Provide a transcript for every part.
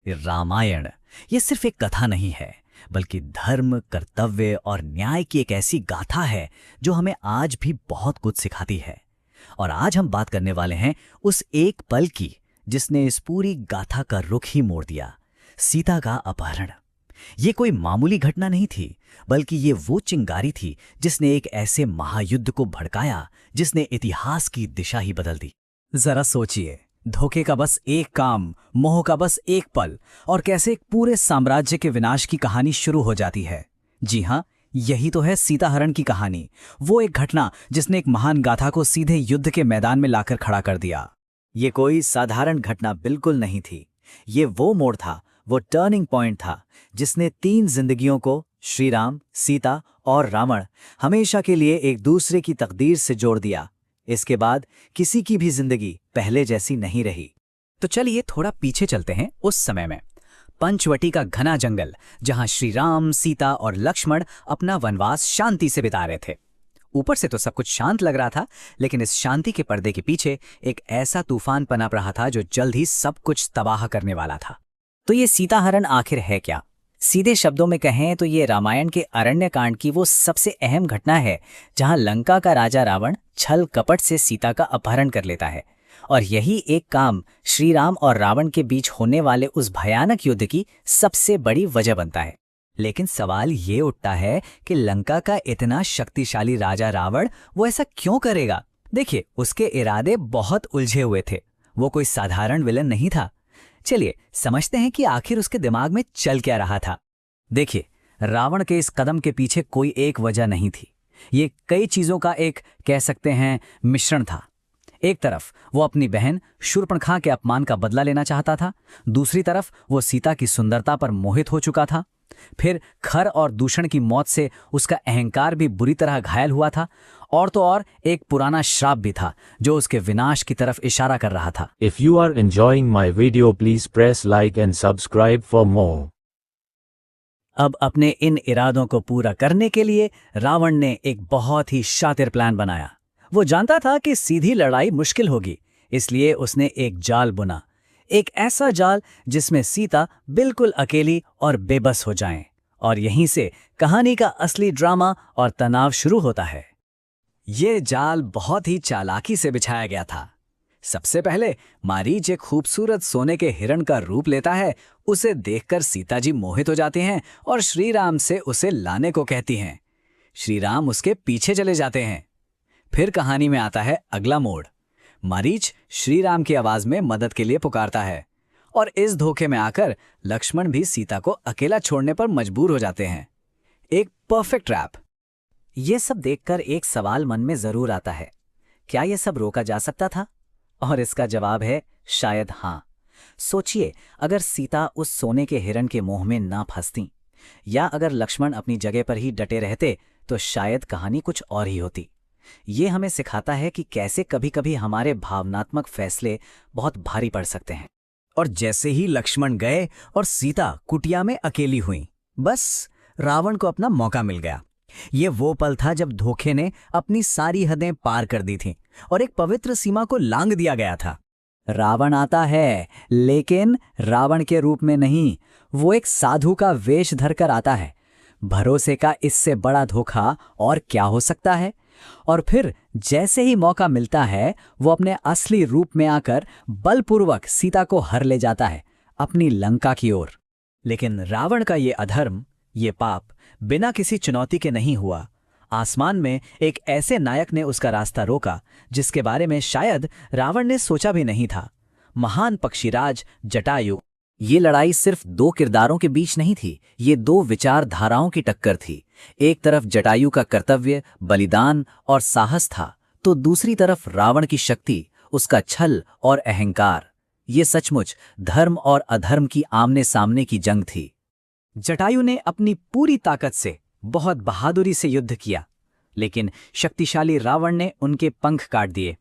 रामायण ये सिर्फ एक कथा नहीं है, बल्कि धर्म, कर्तव्य और न्याय की एक ऐसी गाथा है जो हमें आज भी बहुत कुछ सिखाती है। और आज हम बात करने वाले हैं उस एक पल की जिसने इस पूरी गाथा का रुख ही मोड़ दिया, सीता का अपहरण। ये कोई मामूली घटना नहीं थी, बल्कि ये वो चिंगारी थी जिसने एक ऐसे महायुद्ध को भड़काया जिसने इतिहास की दिशा ही बदल दी। जरा सोचिए, धोखे का बस एक काम, मोह का बस एक पल, और कैसे एक पूरे साम्राज्य के विनाश की कहानी शुरू हो जाती है। जी हाँ, यही तो है सीताहरण की कहानी। वो एक घटना जिसने एक महान गाथा को सीधे युद्ध के मैदान में लाकर खड़ा कर दिया। ये कोई साधारण घटना बिल्कुल नहीं थी। ये वो मोड़ था, वो टर्निंग पॉइंट था जिसने 3 जिंदगियों को, श्री राम, सीता और रावण, हमेशा के लिए एक दूसरे की तकदीर से जोड़ दिया। इसके बाद किसी की भी जिंदगी पहले जैसी नहीं रही। तो चलिए थोड़ा पीछे चलते हैं उस समय में। पंचवटी का घना जंगल, जहां श्री राम, सीता और लक्ष्मण अपना वनवास शांति से बिता रहे थे। ऊपर से तो सब कुछ शांत लग रहा था, लेकिन इस शांति के पर्दे के पीछे एक ऐसा तूफान पनप रहा था जो जल्द ही सब कुछ तबाह करने वाला था। तो ये सीताहरण आखिर है क्या? सीधे शब्दों में कहें तो ये रामायण के अरण्यकांड की वो सबसे अहम घटना है जहां लंका का राजा रावण छल कपट से सीता का अपहरण कर लेता है। और यही एक काम श्री राम और रावण के बीच होने वाले उस भयानक युद्ध की सबसे बड़ी वजह बनता है। लेकिन सवाल ये उठता है कि लंका का इतना शक्तिशाली राजा रावण वो ऐसा क्यों करेगा? देखिए, उसके इरादे बहुत उलझे हुए थे। वो कोई साधारण विलन नहीं था। चलिए समझते हैं कि आखिर उसके दिमाग में चल क्या रहा था। देखिए, रावण के इस कदम के पीछे कोई एक वजह नहीं थी। ये कई चीजों का एक, कह सकते हैं, मिश्रण था। एक तरफ वो अपनी बहन शूर्पणखा के अपमान का बदला लेना चाहता था। दूसरी तरफ वो सीता की सुंदरता पर मोहित हो चुका था। फिर खर और दूषण की मौत से उसका अहंकार भी बुरी तरह घायल हुआ था। और तो और एक पुराना श्राप भी था जो उसके विनाश की तरफ इशारा कर रहा था। If you are enjoying my video, please press like and subscribe for more. अब अपने इन इरादों को पूरा करने के लिए रावण ने एक बहुत ही शातिर प्लान बनाया। वो जानता था कि सीधी लड़ाई मुश्किल होगी, इसलिए उसने एक जाल बुना। एक ऐसा जाल जिसमें सीता बिल्कुल अकेली और बेबस हो जाएं। और यहीं से कहानी का असली ड्रामा और तनाव शुरू होता है। ये जाल बहुत ही चालाकी से बिछाया गया था। सबसे पहले मारीच एक खूबसूरत सोने के हिरण का रूप लेता है। उसे देखकर सीता जी मोहित हो जाती हैं और श्री राम से उसे लाने को कहती हैं। श्री राम उसके पीछे चले जाते हैं। फिर कहानी में आता है अगला मोड़। मारीच श्री राम की आवाज में मदद के लिए पुकारता है, और इस धोखे में आकर लक्ष्मण भी सीता को अकेला छोड़ने पर मजबूर हो जाते हैं। एक परफेक्ट ट्रैप। ये सब देखकर एक सवाल मन में जरूर आता है, क्या यह सब रोका जा सकता था? और इसका जवाब है शायद हाँ। सोचिए, अगर सीता उस सोने के हिरण के मोह में ना फंसती, या अगर लक्ष्मण अपनी जगह पर ही डटे रहते, तो शायद कहानी कुछ और ही होती। ये हमें सिखाता है कि कैसे कभी-कभी हमारे भावनात्मक फैसले बहुत भारी पड़ सकते हैं। और जैसे ही लक्ष्मण गए और सीता कुटिया में अकेली हुई, बस रावण को अपना मौका मिल गया। ये वो पल था जब धोखे ने अपनी सारी हदें पार कर दी थीं और एक पवित्र सीमा को लांघ दिया गया था। रावण आता है, लेकिन रावण के रूप में नहीं, वो एक साधु का वेश धरकर आता है। भरोसे का इससे बड़ा धोखा और क्या हो सकता है? और फिर जैसे ही मौका मिलता है, वो अपने असली रूप में आकर बलपूर्वक सीता को हर ले जाता है अपनी लंका की ओर। लेकिन रावण का ये अधर्म, ये पाप बिना किसी चुनौती के नहीं हुआ। आसमान में एक ऐसे नायक ने उसका रास्ता रोका जिसके बारे में शायद रावण ने सोचा भी नहीं था। महान पक्षीराज जटायु। ये लड़ाई सिर्फ 2 किरदारों के बीच नहीं थी, ये 2 विचारधाराओं की टक्कर थी। एक तरफ जटायु का कर्तव्य, बलिदान और साहस था, तो दूसरी तरफ रावण की शक्ति, उसका छल और अहंकार। ये सचमुच धर्म और अधर्म की आमने सामने की जंग थी। जटायु ने अपनी पूरी ताकत से, बहुत बहादुरी से युद्ध किया, लेकिन शक्तिशाली रावण ने उनके पंख काट दिए।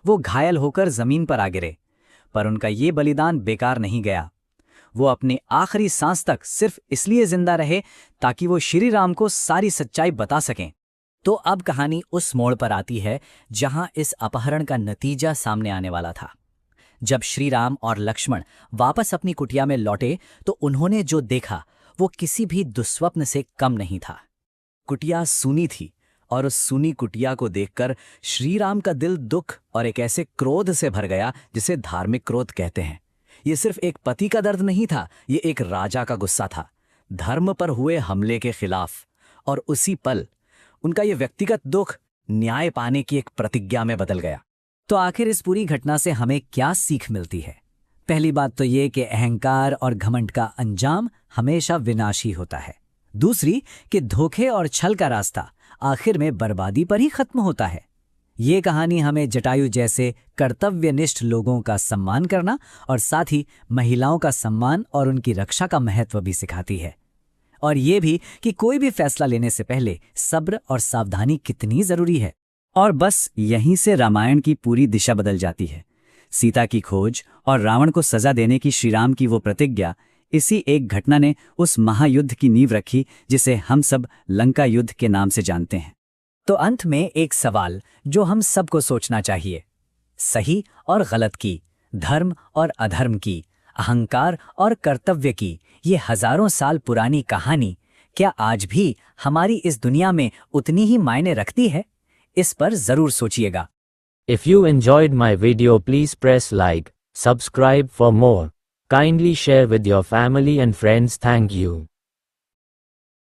वो घायल होकर जमीन पर आ गिरे, पर उनका ये बलिदान बेकार नहीं गया। वो अपनी आखिरी सांस तक सिर्फ इसलिए जिंदा रहे ताकि वो श्री राम को सारी सच्चाई बता सकें। तो अब कहानी उस मोड़ पर आती है जहां इस अपहरण का नतीजा सामने आने वाला था। जब श्री राम और लक्ष्मण वापस अपनी कुटिया में लौटे तो उन्होंने जो देखा वो किसी भी दुस्वप्न से कम नहीं था। कुटिया सूनी थी और उस सूनी कुटिया को देखकर श्री राम का दिल दुख और एक ऐसे क्रोध से भर गया जिसे धार्मिक क्रोध कहते हैं। ये सिर्फ एक पति का दर्द नहीं था, ये एक राजा का गुस्सा था, धर्म पर हुए हमले के खिलाफ। और उसी पल उनका ये व्यक्तिगत दुख न्याय पाने की एक प्रतिज्ञा में बदल गया। तो आखिर इस पूरी घटना से हमें क्या सीख मिलती है? पहली बात तो ये कि अहंकार और घमंड का अंजाम हमेशा विनाशी होता है। दूसरी कि धोखे और छल का रास्ता आखिर में बर्बादी पर ही खत्म होता है। ये कहानी हमें जटायु जैसे कर्तव्यनिष्ठ लोगों का सम्मान करना और साथ ही महिलाओं का सम्मान और उनकी रक्षा का महत्व भी सिखाती है। और ये भी कि कोई भी फैसला लेने से पहले सब्र और सावधानी कितनी जरूरी है। और बस यहीं से रामायण की पूरी दिशा बदल जाती है। सीता की खोज और रावण को सजा देने की श्रीराम की वो प्रतिज्ञा, इसी एक घटना ने उस महायुद्ध की नींव रखी जिसे हम सब लंका युद्ध के नाम से जानते हैं। तो अंत में एक सवाल जो हम सबको सोचना चाहिए, सही और गलत की, धर्म और अधर्म की, अहंकार और कर्तव्य की ये हजारों साल पुरानी कहानी क्या आज भी हमारी इस दुनिया में उतनी ही मायने रखती है? इस पर जरूर सोचिएगा। If you enjoyed my video, please press like, subscribe for more. Kindly share with your family and friends. Thank you.